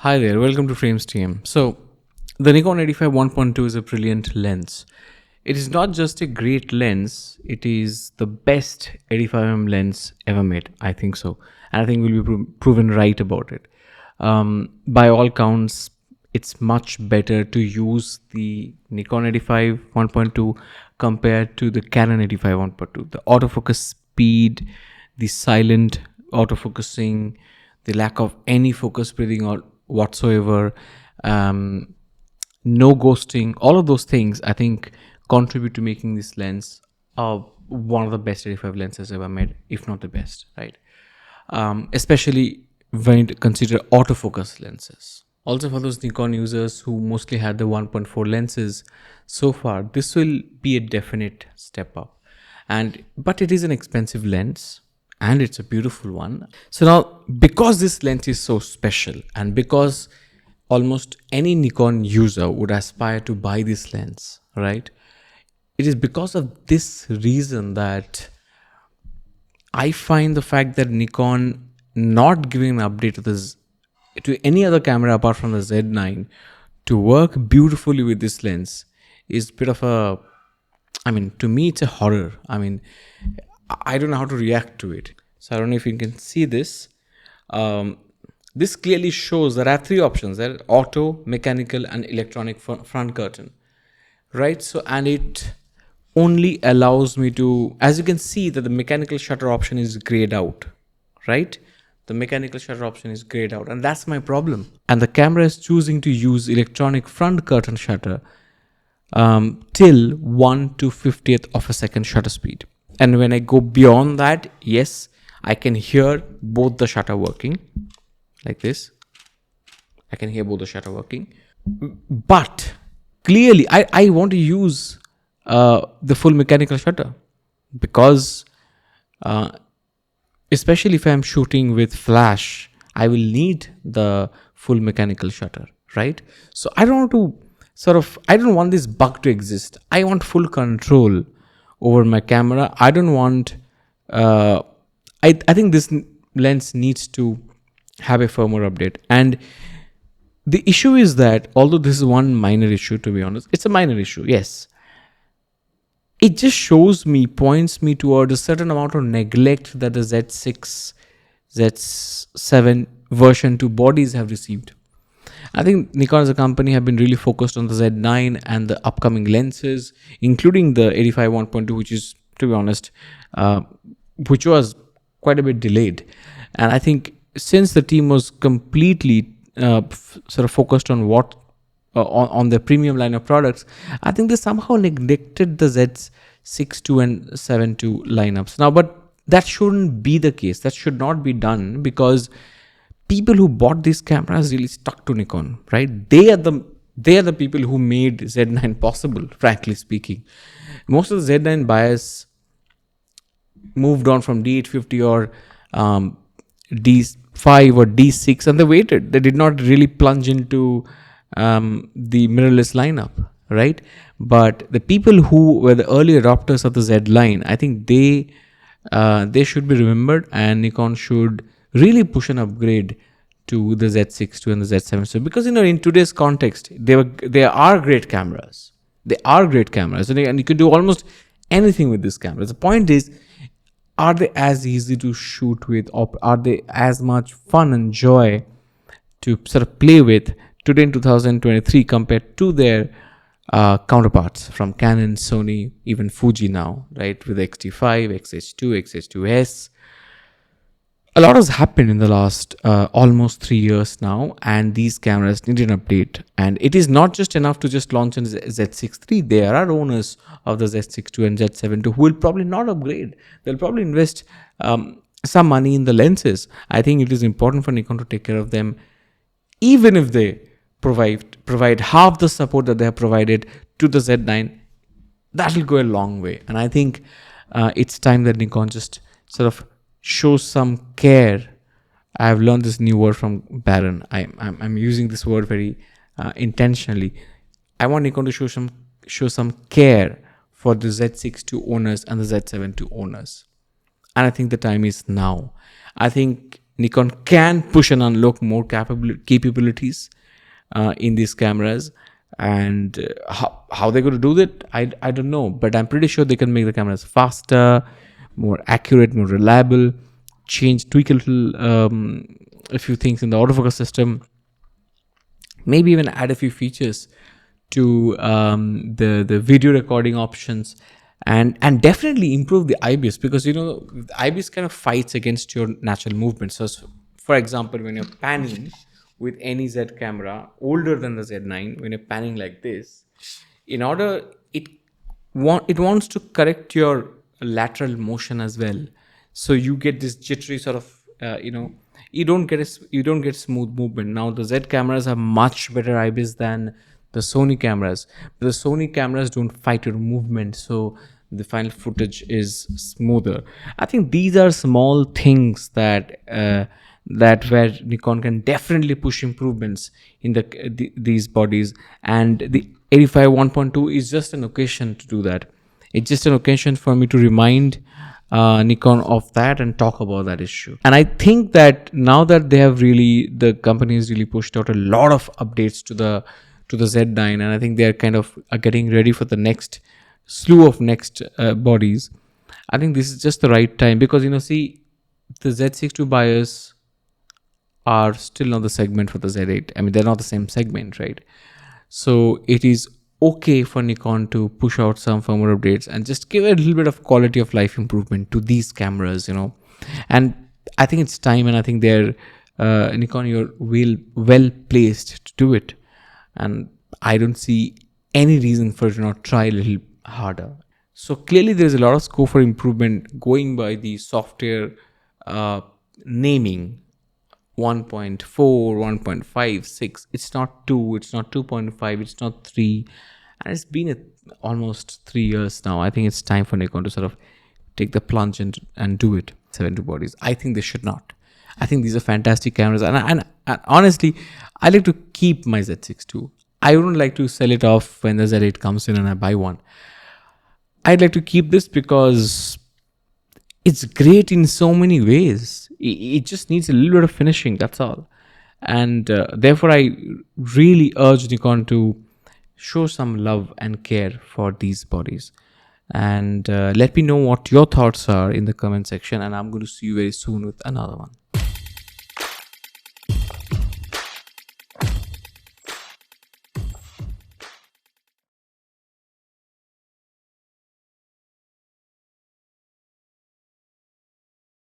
Hi there, welcome to Frames TM. So, the Nikon 85 1.2 is a brilliant lens. It is not just a great lens, it is the best 85mm lens ever made. I think so. And I think we'll be proven right about it. By all counts, it's much better to use the Nikon 85 1.2 compared to the Canon 85 1.2. The autofocus speed, the silent autofocusing, the lack of any focus breathing or whatsoever, no ghosting, all of those things I think contribute to making this lens one of the best 85 lenses ever made, if not the best, right? Especially when you consider autofocus lenses. Also, for those Nikon users who mostly had the 1.4 lenses so far, this will be a definite step up. But it is an expensive lens and it's a beautiful one. So now, because this lens is so special and because almost any Nikon user would aspire to buy this lens, right? It is because of this reason that I find the fact that Nikon not giving an update to any other camera apart from the Z9 to work beautifully with this lens is a bit of a, to me it's a horror. I don't know how to react to it. So I don't know if you can see this. This clearly shows there are three options. There are auto, mechanical and electronic front curtain, right? So, and it only allows me to, as you can see that the mechanical shutter option is grayed out, right? The mechanical shutter option is grayed out and that's my problem. And the camera is choosing to use electronic front curtain shutter till 1/50th of a second shutter speed. And when I go beyond that, yes, I can hear both the shutter working like this. I can hear both the shutter working. But clearly, I want to use the full mechanical shutter because especially if I'm shooting with flash, I will need the full mechanical shutter, right? So I don't want to I don't want this bug to exist. I want full control over my camera. I don't want, I think this lens needs to have a firmware update. And the issue is that, although this is one minor issue, to be honest, it's a minor issue, yes. It just points me toward a certain amount of neglect that the Z6, Z7 version 2 bodies have received. I think Nikon as a company have been really focused on the Z9 and the upcoming lenses, including the 85 1.2, which is, to be honest, which was quite a bit delayed. And I think since the team was completely focused on on the premium line of products, I think they somehow neglected the Z6II and 7II lineups. Now, but that shouldn't be the case. That should not be done because people who bought these cameras really stuck to Nikon, right? They are the people who made Z9 possible, frankly speaking. Most of the Z9 buyers moved on from D850 or D5 or D6 and they waited. They did not really plunge into the mirrorless lineup, right? But the people who were the early adopters of the Z line, I think they should be remembered, and Nikon should really push an upgrade to the Z6II and the Z7. So because in today's context, they are great cameras. They are great cameras, and you can do almost anything with this camera. The point is, are they as easy to shoot with, or are they as much fun and joy to play with today in 2023 compared to their counterparts from Canon, Sony, even Fuji now, right? With the X-T5, X-H2, X-H2S. A lot has happened in the last almost 3 years now, and these cameras need an update. And it is not just enough to just launch a Z6 III. There are owners of the Z6II and Z7II who will probably not upgrade. They'll probably invest some money in the lenses. I think it is important for Nikon to take care of them, even if they provide half the support that they have provided to the Z9. That will go a long way. And I think it's time that Nikon just show some care. I have learned this new word from Baron. I'm using this word very intentionally. I want Nikon to show some care for the Z6II owners and the Z7II owners. And I think the time is now. I think Nikon can push and unlock more capabilities in these cameras. And how they're going to do that, I don't know. But I'm pretty sure they can make the cameras faster, more accurate, more reliable, tweak a few things in the autofocus system, maybe even add a few features to the video recording options, and definitely improve the IBIS, because the IBIS kind of fights against your natural movement. So for example, when you're panning with any Z camera older than the Z9, when you're panning like this, in order it wants to correct your lateral motion as well, so you get this jittery sort of you don't get smooth movement. Now the Z cameras have much better IBIS than the Sony cameras, but the Sony cameras don't fight your movement, so the final footage is smoother. I think these are small things that where Nikon can definitely push improvements in these bodies, and the 85 1.2 is just an occasion to do that. It's just an occasion for me to remind Nikon of that and talk about that issue. And I think that now that the company has really pushed out a lot of updates to the Z9, and I think they are kind of getting ready for the next slew of next bodies. I think this is just the right time, because see, the Z6II buyers are still not the segment for the Z8. I mean, they're not the same segment, right? So it is okay for Nikon to push out some firmware updates and just give a little bit of quality of life improvement to these cameras, And I think it's time, and I think they're Nikon, you're well placed to do it, and I don't see any reason for it to not try a little harder. So clearly, there's a lot of scope for improvement going by the software naming. 1.4, 1.5, 6. It's not 2, it's not 2.5, it's not 3. And it's been almost 3 years now. I think it's time for Nikon to sort of take the plunge and do it. 72 bodies. I think they should not. I think these are fantastic cameras. And honestly, I like to keep my Z6II. I wouldn't like to sell it off when the Z8 comes in and I buy one. I'd like to keep this because it's great in so many ways. It just needs a little bit of finishing, that's all. And therefore, I really urge Nikon to show some love and care for these bodies. And let me know what your thoughts are in the comment section. And I'm going to see you very soon with another one.